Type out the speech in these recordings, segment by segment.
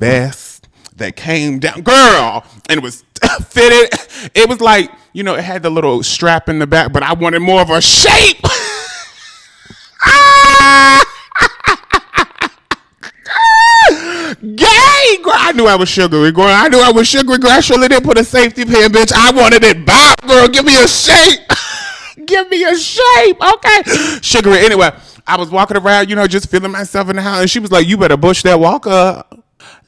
vest that came down, girl, and it was fitted. It was like, you know, it had the little strap in the back, but I wanted more of a shape. Gay, girl. I knew I was sugary, girl. I knew I was sugary, girl. I surely didn't put a safety pin, bitch. I wanted it bop, girl. Give me a shape. Give me a shape, okay? Sugary. Anyway, I was walking around, you know, just feeling myself in the house, and she was like, "You better bush that walker."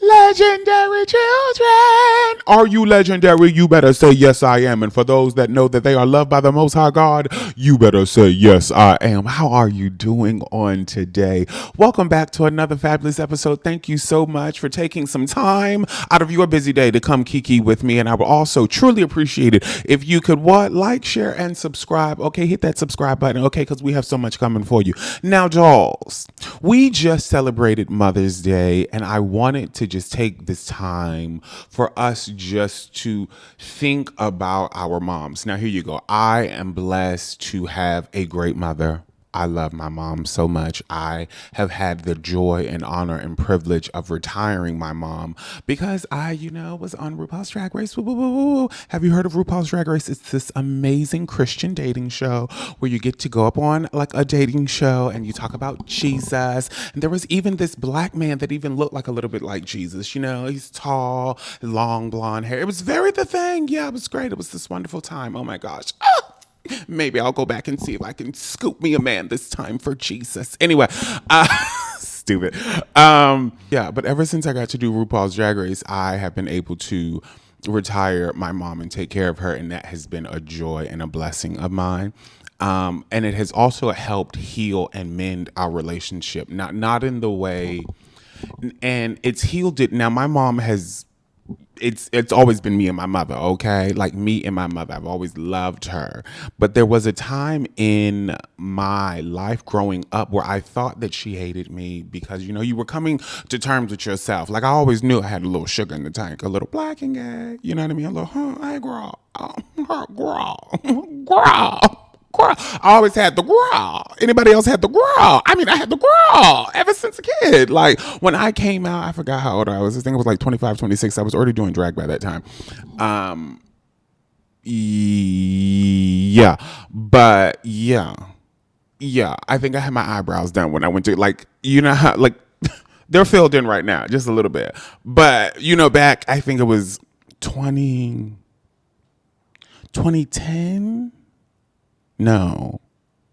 Legendary children. Are you legendary? You better say, yes, I am. And for those that know that they are loved by the Most High God, you better say, yes, I am. How are you doing on today? Welcome back to another fabulous episode. Thank you so much for taking some time out of your busy day to come kiki with me. And I would also truly appreciate it if you could like, share, and subscribe. Okay, hit that subscribe button. Okay, because we have so much coming for you. Now, dolls, we just celebrated Mother's Day, and I wanted to just take this time for us just to think about our moms. Now, here you go. I am blessed to have a great mother. I love my mom so much. I have had the joy and honor and privilege of retiring my mom because I, was on RuPaul's Drag Race. Woo, woo, woo, woo. Have you heard of RuPaul's Drag Race? It's this amazing Christian dating show where you get to go up on like a dating show and you talk about Jesus. And there was even this black man that even looked like a little bit like Jesus. You know, he's tall, long blonde hair. It was very the thing. Yeah, it was great. It was this wonderful time. Oh my gosh. Maybe I'll go back and see if I can scoop me a man this time for Jesus. Anyway, stupid. But ever since I got to do RuPaul's Drag Race, I have been able to retire my mom and take care of her. And that has been a joy and a blessing of mine. And it has also helped heal and mend our relationship. Not in the way, and it's healed it. Now, my mom has, it's always been me and my mother, okay? Like me and my mother. I've always loved her. But there was a time in my life growing up where I thought that she hated me because, you were coming to terms with yourself. Like I always knew I had a little sugar in the tank, a little black and gay. You know what I mean? A little, hey, girl, girl. I always had the growl. Anybody else had the growl? I mean, I had the growl ever since a kid. Like, when I came out, I forgot how old I was. I think it was like 25, 26. I was already doing drag by that time. Yeah. I think I had my eyebrows done when I went to, like, how, like, they're filled in right now, just a little bit. But, back, I think it was 2010. No,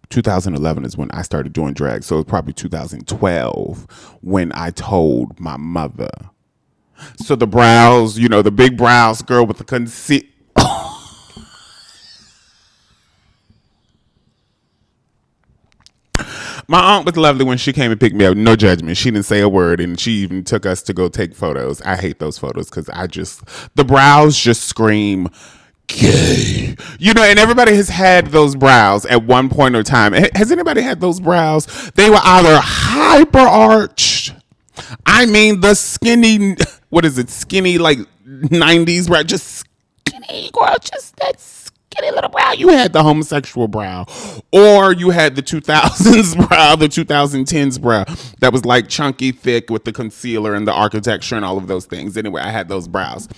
2011 is when I started doing drag. So it was probably 2012 when I told my mother. So the brows, the big brows, girl with the conceal. My aunt was lovely when she came and picked me up. No judgment. She didn't say a word, and she even took us to go take photos. I hate those photos because the brows just scream gay. And everybody has had those brows at one point or time. Has anybody had those brows? They were either hyper arched. I mean, the skinny, what is it? Skinny, like 90s brow, just skinny, girl, just that skinny little brow. You had the homosexual brow, or you had the 2000s brow, the 2010s brow that was like chunky, thick with the concealer and the architecture and all of those things. Anyway, I had those brows.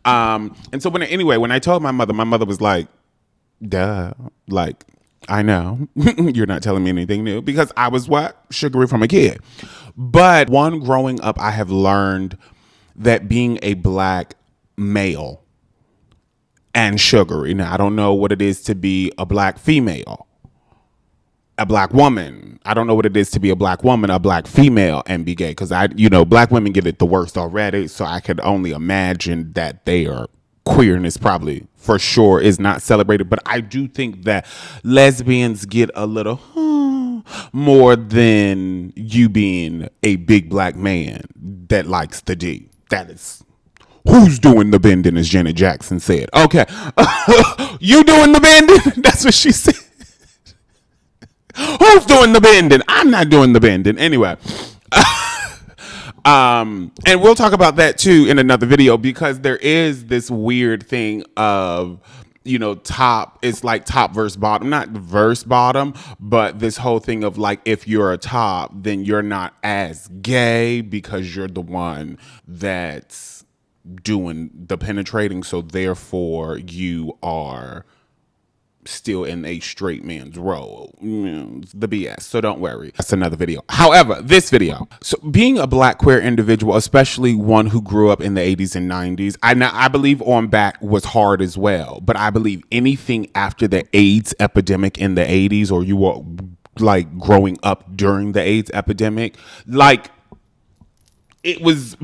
And so when I told my mother was like, duh, like, I know you're not telling me anything new because I was sugary from a kid. But growing up, I have learned that being a black male and sugary. Now, I don't know what it is to be a black female, a black woman. I don't know what it is to be a black woman, a black female, and be gay. Because black women get it the worst already. So I could only imagine that their queerness probably for sure is not celebrated. But I do think that lesbians get a little more than you being a big black man that likes the D. That is... Who's doing the bending, as Janet Jackson said. Okay. You doing the bending? That's what she said. Who's doing the bending? I'm not doing the bending. Anyway. And we'll talk about that too in another video because there is this weird thing of top, it's like top versus bottom, not verse bottom, but this whole thing of like, if you're a top, then you're not as gay because you're the one that's doing the penetrating. So therefore you are still in a straight man's role. The BS. So don't worry. That's another video. However, this video. So being a black queer individual, especially one who grew up in the 80s and 90s, I believe on back was hard as well. But I believe anything after the AIDS epidemic in the 80s, or you were like growing up during the AIDS epidemic, like it's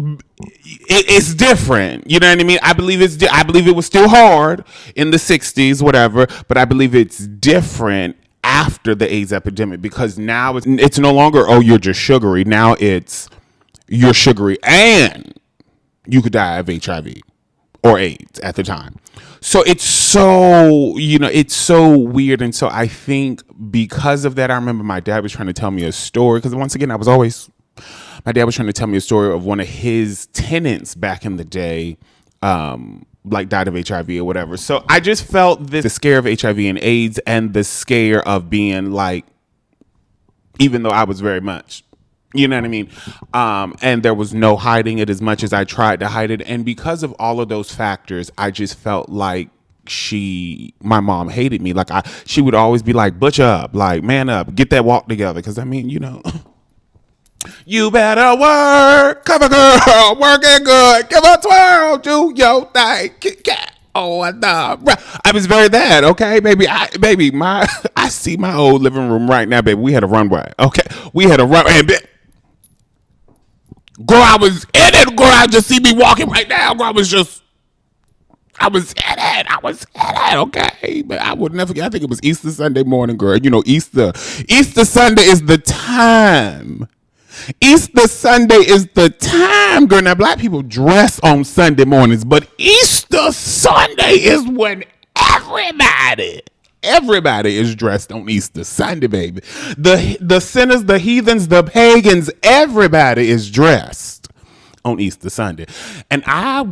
different. You know what I mean? I believe it was still hard in the 60s, whatever, but I believe it's different after the AIDS epidemic, because now it's no longer, oh, you're just sugary. Now it's, you're sugary and you could die of HIV or AIDS at the time. So it's so, it's so weird. And so I think because of that, I remember my dad was trying to tell me a story, because once again, my dad was trying to tell me a story of one of his tenants back in the day, like died of HIV or whatever. So I just felt the scare of HIV and AIDS, and the scare of being like, even though I was very much, you know what I mean? And there was no hiding it as much as I tried to hide it. And because of all of those factors, I just felt like my mom hated me. Like she would always be like, butch up, like man up, get that walk together. Cause I mean, you better work, cover girl, working good, give a twirl, do your thing, oh no. I was very that, okay, baby. I see my old living room right now, baby. We had a runway, okay. We had a runway, girl. I was in it, girl. I just see me walking right now, girl. I was in it, okay. But I would never forget. I think it was Easter Sunday morning, girl. Easter Sunday is the time. Easter Sunday is the time, girl. Now, black people dress on Sunday mornings, but Easter Sunday is when everybody is dressed on Easter Sunday, baby. The sinners, the heathens, the pagans, everybody is dressed on Easter Sunday. And I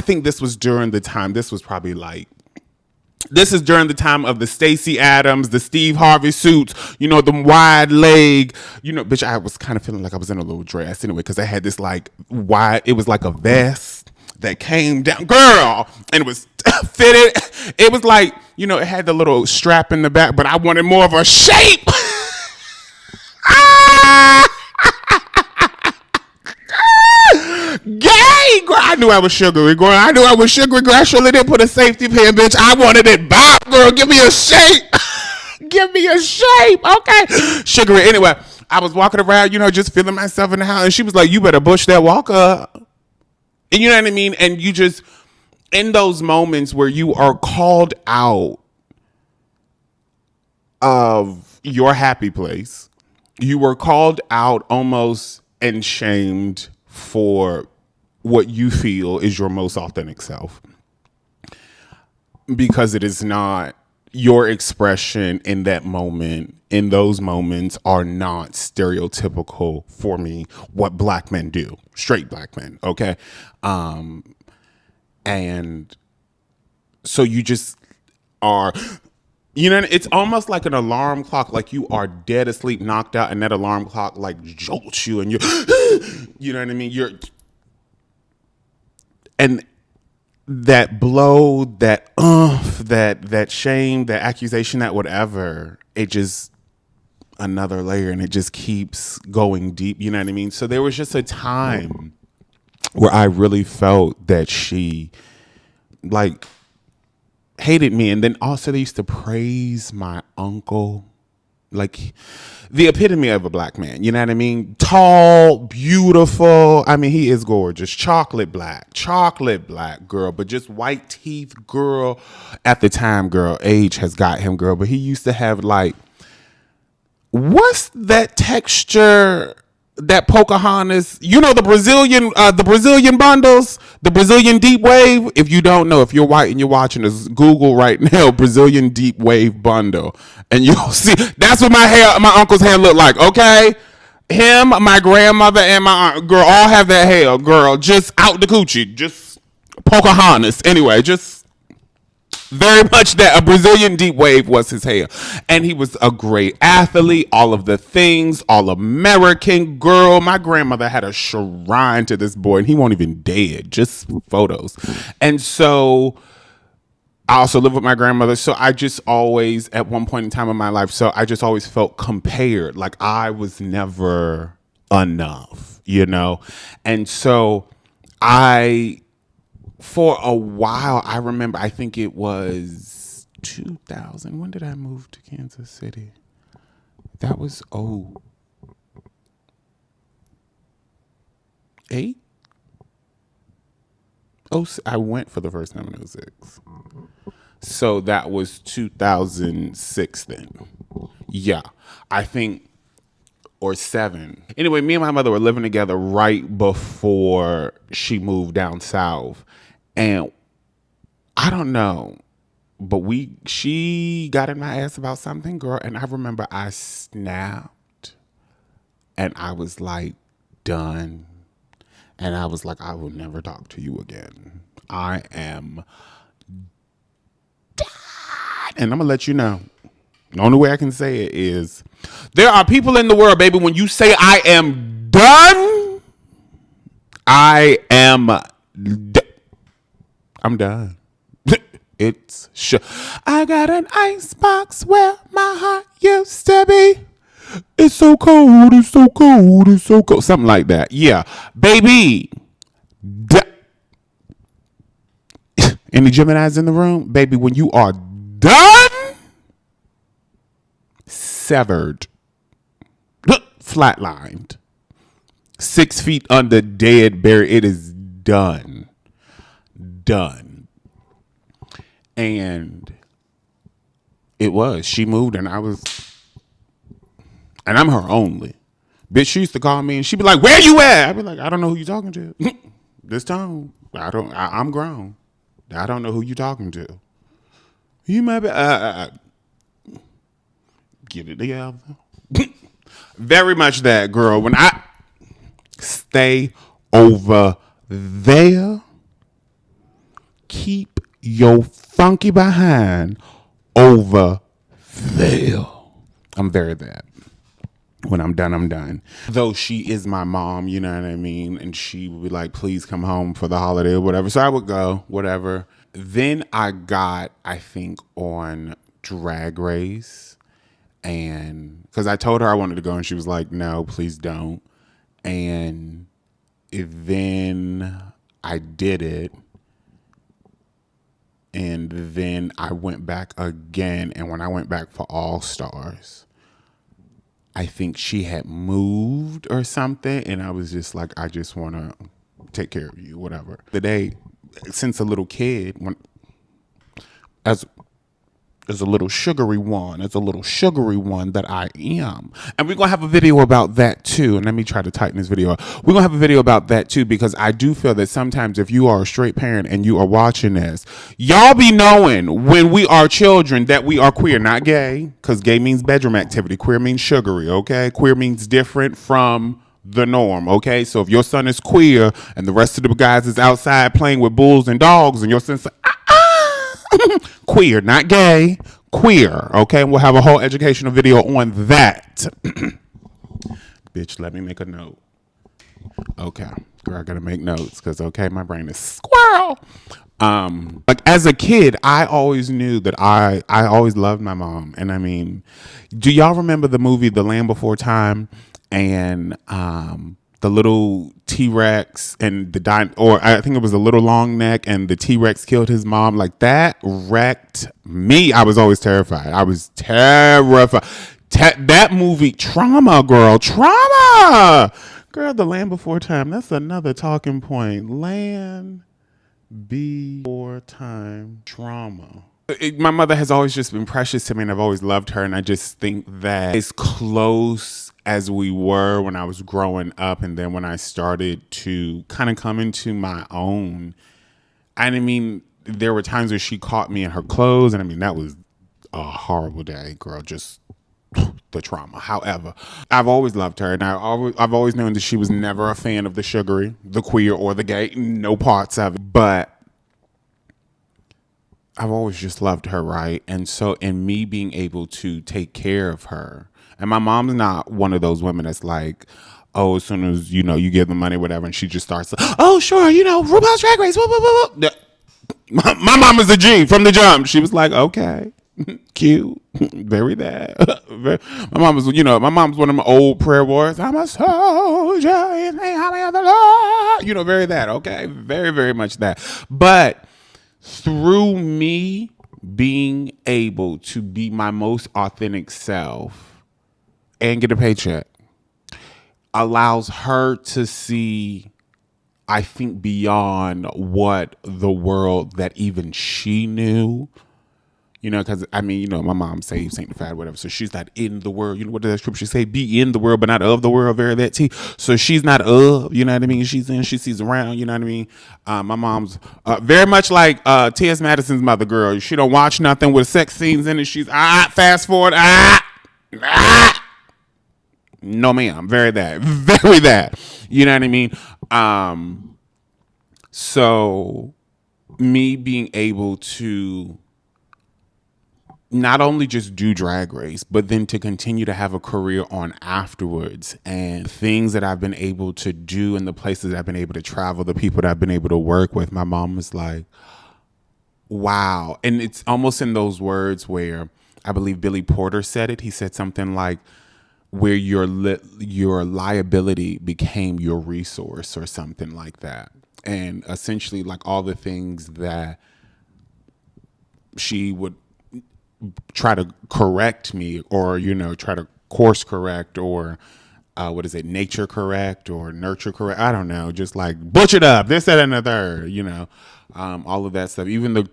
think this was during the time, this is during the time of the Stacey Adams, the Steve Harvey suits, the wide leg, bitch, I was kind of feeling like I was in a little dress anyway, because I had this like wide, it was like a vest that came down, girl, and it was fitted. It was like, it had the little strap in the back, but I wanted more of a shape. Gay, girl. I knew I was sugary, girl. I surely didn't put a safety pin, bitch. I wanted it bop, girl. Give me a shape. Give me a shape, okay? Sugary. Anyway, I was walking around, just feeling myself in the house, and she was like, you better bush that walk up. And you know what I mean? And you just, in those moments where you are called out of your happy place, you were called out almost and shamed for what you feel is your most authentic self, because it is not your expression in that moment. In those moments are not stereotypical for me what black men do, straight black men, okay? And so you just are, it's almost like an alarm clock, like you are dead asleep, knocked out, and that alarm clock like jolts you, and you know what I mean? And that blow, that that shame, that accusation, that whatever, it just another layer, and it just keeps going deep. You know what I mean? So there was just a time where I really felt that she like hated me. And then also they used to praise my uncle, like the epitome of a black man. You know what I mean? Tall, beautiful. I mean, he is gorgeous. Chocolate black, girl, but just white teeth, girl. At the time, girl, age has got him, girl. But he used to have like, what's that texture? That Pocahontas, the Brazilian bundles, the Brazilian deep wave. If you don't know, if you're white and you're watching this, Google right now Brazilian deep wave bundle, and you'll see that's what my uncle's hair looked like. Okay, him, my grandmother, and my aunt, girl, all have that hair, girl, just out the coochie, just Pocahontas. Anyway, just very much that a Brazilian deep wave was his hair. And he was a great athlete, all of the things, all American girl. My grandmother had a shrine to this boy, and he won't even dead, just photos. And so I also live with my grandmother. So I just always, at one point in time in my life, so I just always felt compared. Like I was never enough, you know? And so for a while, I remember, I think it was 2000. When did I move to Kansas City? That was 08? Oh, I went for the first time in 06. So that was 2006 then. Yeah, I think, or 7. Anyway, me and my mother were living together right before she moved down south. And I don't know, but she got in my ass about something, girl. And I remember I snapped and I was like, done. And I was like, I will never talk to you again. I am done. And I'm going to let you know. The only way I can say it is there are people in the world, baby, when you say I am done, I am I'm done. It's sure. I got an ice box where my heart used to be. It's so cold, it's so cold, it's so cold. Something like that. Yeah. Baby. Any Geminis in the room? Baby, when you are done, severed, flatlined, 6 feet under, dead, buried. It is done. Done. And it was. She moved and I'm her only. Bitch, she used to call me and she'd be like, where you at? I'd be like, I don't know who you talking to. This time, I'm grown. I don't know who you talking to. You might be, get it together. Very much that, girl. When I stay over there, keep your funky behind over there. I'm very that. When I'm done, I'm done. Though she is my mom, you know what I mean? And she would be like, please come home for the holiday or whatever. So I would go, whatever. Then I got, I think, on Drag Race. And because I told her I wanted to go and she was like, no, please don't. And then I did it. And then I went back again. And when I went back for All Stars, I think she had moved or something. And I was just like, I just want to take care of you, whatever. Since a little kid, as a little sugary one that I am. And we're going to have a video about that too. And let me try to tighten this video up. We're going to have a video about that too, because I do feel that sometimes if you are a straight parent and you are watching this, y'all be knowing when we are children that we are queer, not gay, because gay means bedroom activity. Queer means sugary, okay? Queer means different from the norm, okay? So if your son is queer and the rest of the guys is outside playing with bulls and dogs and your son's like, queer, not gay, queer, okay? We'll have a whole educational video on that. Bitch, let me make a note. Okay, girl, I gotta make notes because, okay, my brain is squirrel. Like as a kid, I always knew that I always loved my mom. And I mean, do y'all remember the movie The Land Before Time? And the little T-Rex and or I think it was a little long neck and the T-Rex killed his mom. Like that wrecked me. I was always terrified. I was terrified. That movie, trauma, girl, trauma. Girl, The Land Before Time. That's another talking point. Land Before Time, trauma. My mother has always just been precious to me and I've always loved her. And I just think that as close as we were when I was growing up and then when I started to kind of come into my own, I mean, there were times where she caught me in her clothes. And I mean, that was a horrible day, girl, just the trauma. However, I've always loved her and I've always known that she was never a fan of the sugary, the queer or the gay, no parts of it. But I've always just loved her, right? And so, in me being able to take care of her, and my mom's not one of those women that's like, oh, as soon as you give the money, whatever, and she just starts, oh, sure, RuPaul's Drag Race, whoop, whoop, whoop, whoop. My mom is a G from the jump. She was like, okay, cute, very that. My mom was, my mom's one of my old prayer warriors. I'm a soldier in the army of the Lord. Very that. Okay, very, very much that. But through me being able to be my most authentic self and get a paycheck allows her to see, I think, beyond what the world that even she knew. Because my mom's saved, sanctified, whatever. So she's not in the world. What does that scripture say? Be in the world, but not of the world. Very that T. So she's not of. You know what I mean? She's in. She sees around. You know what I mean? My mom's very much like T.S. Madison's mother. Girl, she don't watch nothing with sex scenes in it. She's fast forward. No, ma'am. Very that. Very that. You know what I mean? So me being able to not only just do Drag Race, but then to continue to have a career on afterwards, and things that I've been able to do and the places that I've been able to travel, the people that I've been able to work with, my mom was like, wow. And it's almost in those words where I believe Billy Porter said it. He said something like, where your liability became your resource, or something like that. And essentially, like, all the things that she would try to correct me, or try to course correct, or nature correct or nurture correct, I don't know, just like butchered up this, that, and the third, all of that stuff, even the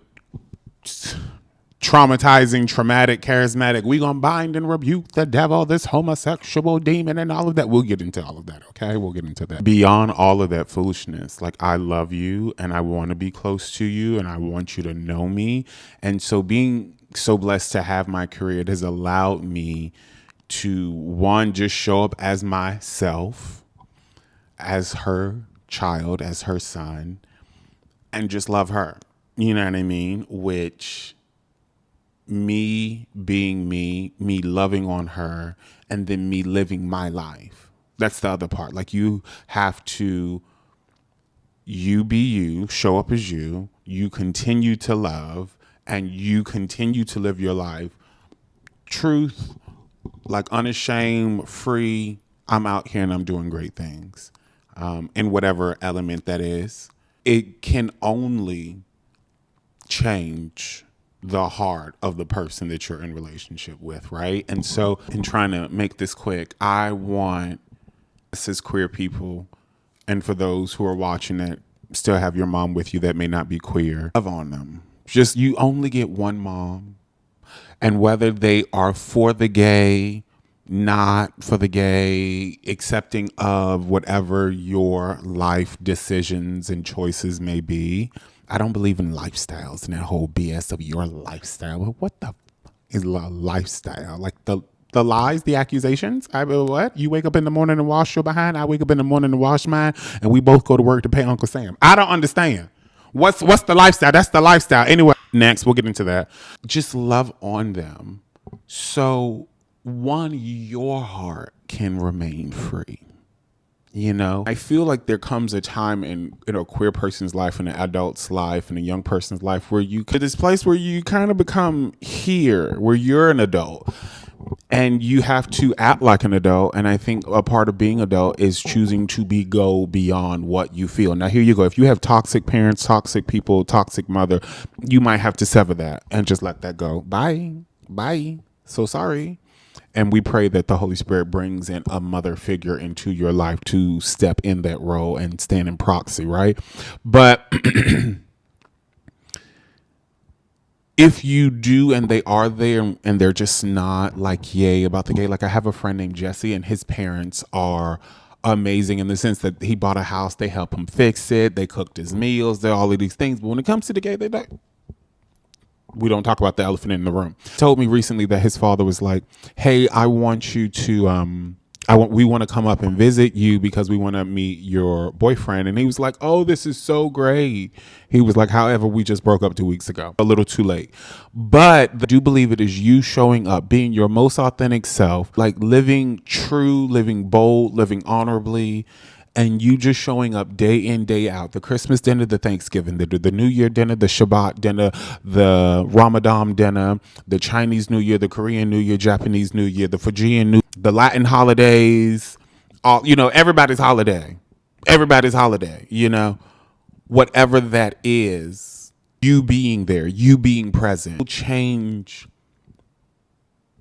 traumatizing, traumatic, charismatic, we gonna bind and rebuke the devil, this homosexual demon, and all of that. We'll get into all of that, okay? We'll get into that. Beyond all of that foolishness, like, I love you, and I want to be close to you, and I want you to know me. And so being so blessed to have my career, it has allowed me to, one, just show up as myself, as her child, as her son, and just love her. You know what I mean? Which, me being me loving on her, and then me living my life. That's the other part. Like, you have to, you be you, show up as you continue to love, and you continue to live your life. Truth, like, unashamed, free. I'm out here and I'm doing great things. In whatever element that is. It can only change the heart of the person that you're in relationship with, right? And so, in trying to make this quick, I want us as queer people, and for those who are watching that still have your mom with you that may not be queer, love on them. Just, you only get one mom, and whether they are for the gay, not for the gay, accepting of whatever your life decisions and choices may be. I don't believe in lifestyles and that whole BS of your lifestyle. But what the is a lifestyle? Like, the lies, the accusations. What? You wake up in the morning and wash your behind. I wake up in the morning and wash mine, and we both go to work to pay Uncle Sam. I don't understand. What's the lifestyle? That's the lifestyle. Anyway, next, we'll get into that. Just love on them. So, one, your heart can remain free. I feel like there comes a time in a queer person's life, in an adult's life, in a young person's life, where you get this place where you kind of become here, where you're an adult, and you have to act like an adult. And I think a part of being adult is choosing to go beyond what you feel. Now, here you go. If you have toxic parents, toxic people, toxic mother, you might have to sever that and just let that go. Bye. So sorry. And we pray that the Holy Spirit brings in a mother figure into your life to step in that role and stand in proxy, right? But if you do, and they are there and they're just not like yay about the gay, like, I have a friend named Jesse, and his parents are amazing in the sense that he bought a house, they help him fix it, they cooked his meals, they're all of these things. But when it comes to the gay, we don't talk about the elephant in the room. He told me recently that his father was like, hey, I want you to We want to come up and visit you because we want to meet your boyfriend. And he was like, oh, this is so great. He was like, however, we just broke up 2 weeks ago. A little too late. But I do believe it is you showing up, being your most authentic self, like living true, living bold, living honorably, and you just showing up day in, day out. The Christmas dinner, the Thanksgiving dinner, the New Year dinner, the Shabbat dinner, the Ramadan dinner, the Chinese New Year, the Korean New Year, Japanese New Year, the Fijian New, the Latin holidays, all, everybody's holiday. Everybody's holiday, whatever that is, you being there, you being present will change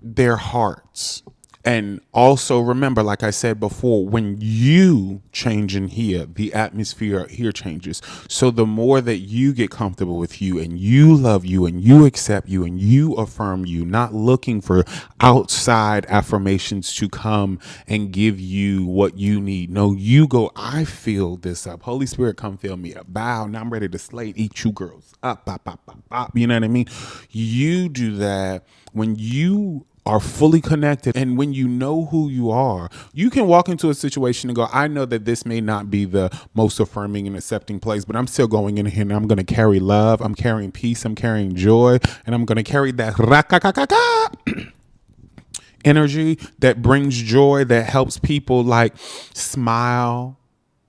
their hearts. And also remember, like I said before, when you change in here, the atmosphere here changes. So the more that you get comfortable with you and you love you and you accept you and you affirm you, not looking for outside affirmations to come and give you what you need. No, you go, I feel this up. Holy Spirit, come fill me up. Bow. Now I'm ready to slay, eat you girls up, up, up, up, up. You know what I mean? You do that when you are fully connected. And when you know who you are, you can walk into a situation and go, I know that this may not be the most affirming and accepting place, but I'm still going in here and I'm going to carry love. I'm carrying peace. I'm carrying joy. And I'm going to carry that energy that brings joy, that helps people like smile,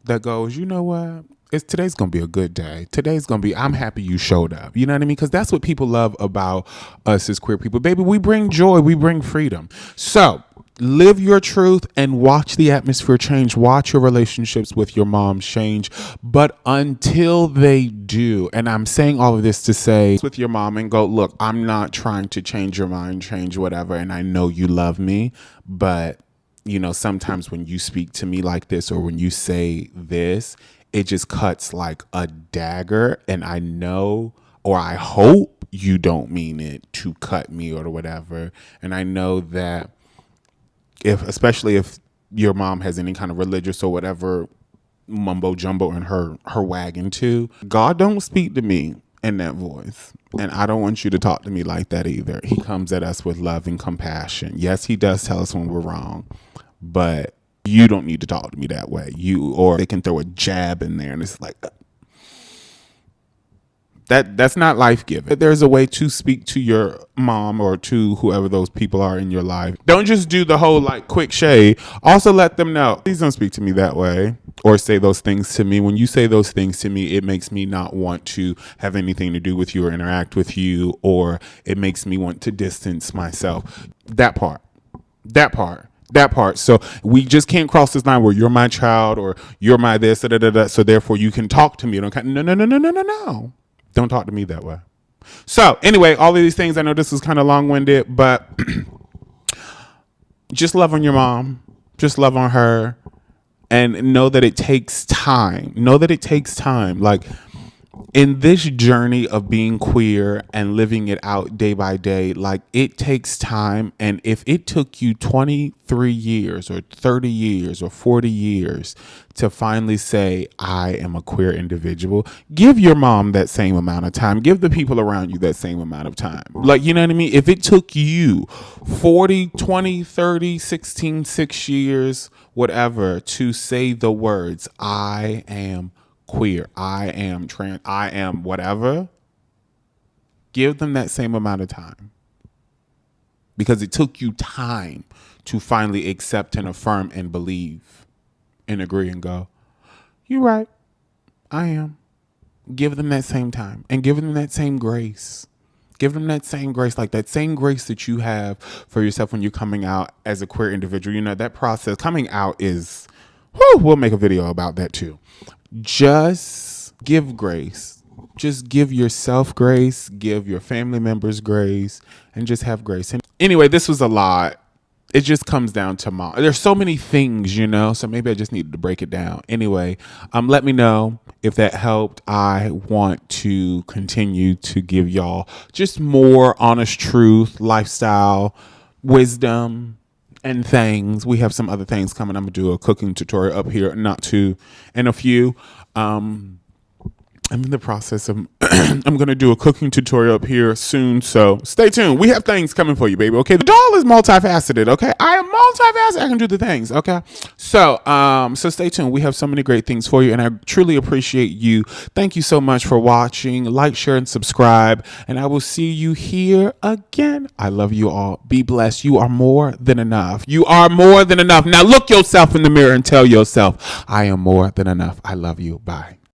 that goes, you know what? Today's going to be a good day. Today's going to be, I'm happy you showed up. You know what I mean? Because that's what people love about us as queer people. Baby, we bring joy. We bring freedom. So live your truth and watch the atmosphere change. Watch your relationships with your mom change. But until they do, and I'm saying all of this to say with your mom and go, look, I'm not trying to change your mind, change whatever. And I know you love me, but sometimes when you speak to me like this or when you say this, it just cuts like a dagger. And I know, or I hope you don't mean it to cut me or whatever. And I know that especially if your mom has any kind of religious or whatever mumbo jumbo in her wagon too, God don't speak to me in that voice. And I don't want you to talk to me like that either. He comes at us with love and compassion. Yes, he does tell us when we're wrong, but you don't need to talk to me that way. Or they can throw a jab in there and it's like, that's not life-giving. There's a way to speak to your mom or to whoever those people are in your life. Don't just do the whole like quick shade. Also let them know, please don't speak to me that way or say those things to me. When you say those things to me, it makes me not want to have anything to do with you or interact with you, or it makes me want to distance myself. That part. So we just can't cross this line where you're my child or you're my this, so therefore you can talk to me. No. Don't talk to me that way. So anyway, all of these things, I know this is kind of long-winded, but just love on your mom. Just love on her. And know that it takes time. Like in this journey of being queer and living it out day by day, like it takes time. And if it took you 23 years or 30 years or 40 years to finally say, I am a queer individual, give your mom that same amount of time. Give the people around you that same amount of time. Like, you know what I mean? If it took you 40, 20, 30, 16, 6 years, whatever, to say the words, I am queer, I am trans, I am whatever, give them that same amount of time. Because it took you time to finally accept and affirm and believe and agree and go, you're right, I am. Give them that same time and give them that same grace. Give them that same grace, like that same grace that you have for yourself when you're coming out as a queer individual. You know, that process, coming out is, we'll make a video about that too. Just give grace. Just give yourself grace, give your family members grace, and just have grace. And anyway, this was a lot. It just comes down to mom. There's so many things, so maybe I just needed to break it down. Anyway, let me know if that helped. I want to continue to give y'all just more honest truth, lifestyle, wisdom, and things. We have some other things coming. I'm gonna do a cooking tutorial up here, in a few. I'm in the process of I'm gonna do a cooking tutorial up here soon, so stay tuned. We have things coming for you, baby. Okay, the doll is multifaceted. Okay, I am multifaceted. I can do the things. Okay, so stay tuned. We have so many great things for you, and I truly appreciate you. Thank you so much for watching. Like, share, and subscribe, and I will see you here again. I love you all. Be blessed. You are more than enough. You are more than enough. Now look yourself in the mirror and tell yourself, I am more than enough. I love you. Bye.